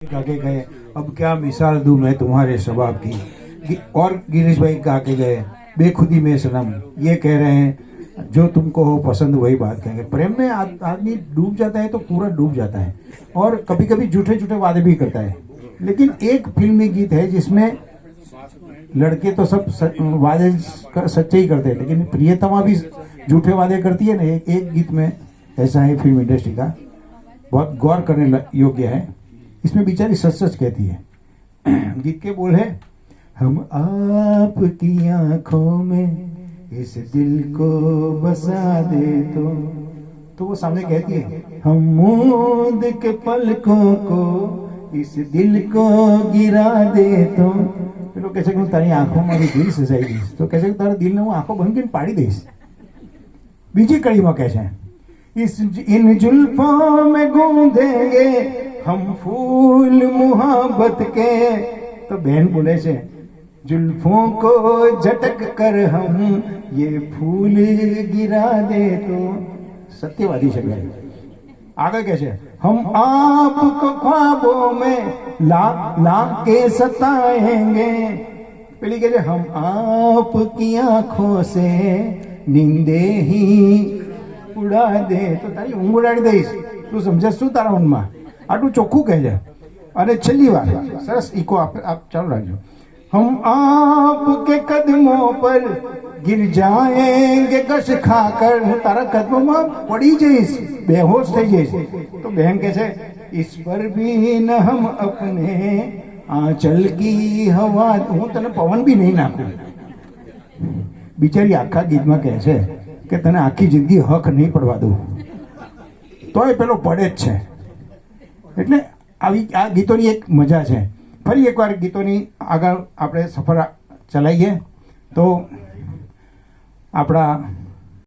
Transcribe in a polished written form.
गा के गए, अब क्या मिसाल दूं मैं तुम्हारे स्वभाव की। और गिरीश भाई गा के गए, बेखुदी में सनम, ये कह रहे हैं जो तुमको हो पसंद वही बात कहेंगे। प्रेम में आदमी डूब जाता है तो पूरा डूब जाता है, और कभी कभी झूठे झूठे वादे भी करता है। लेकिन एक फिल्मी गीत है जिसमें लड़के तो सब वादे सच्चे ही करते हैं, लेकिन प्रियतमा भी झूठे वादे करती है ना। एक गीत में ऐसा है फिल्म इंडस्ट्री का, बहुत गौर करने योग्य है। इसमें बेचारी सच सच कहती है। गीत के बोल है, हम आपकी आंखों में इस दिल को बसा दे तो वो सामने कहती है, हम मूंद के पलकों को इस दिल को गिरा दे तो लोग कैसे कि तारी आंखों में दिल सजाई दईश, तो कैसे तारा दिल ने હું આંખો બંધ કરીને પાડી દઈશ। બીજી કડીમાં કહે છે, इन जुल्फों में गूंदेंगे हम फूल मोहब्बत के। तो बहन बोले से, जुल्फों को झटक कर हम ये फूल गिरा दे तो। सत्यवादी છે બહેન। आगे कैसे, हम आपको ख्वाबों में ला के सताएंगे। पहली कहते, हम आपकी आंखों से नींदे ही उड़ा दे तो तारी ઊંઘ ઉડાડી દઈશ। તું સમજે શું તારા ઊંઘમાં? આટલું ચોખ્ખું કહેજે। અને છેલ્લી વાર સરસ ઇકો આપ ચાલુ રાખજો। हम आपके कदमों पर गिर जाएंगे कश खाकर। હું તારા કદમોમાં પડી જઈશ, બેહોશ થઈ જઈશ। તો બહેન કહે છે, इस पर भी न हम अपने आंचल की हवा, હું તને પવન બી નહીં નાખું। બિચારી આખા ગીતમાં કહે છે કે તને આખી જિંદગી હક નહીં પડવા દઉં, તોય પેલો પડે જ છે। એટલે આવી આ ગીતોની એક મજા છે। ફરી એકવાર ગીતોની આગળ આપણે સફર ચલાવીએ તો આપણા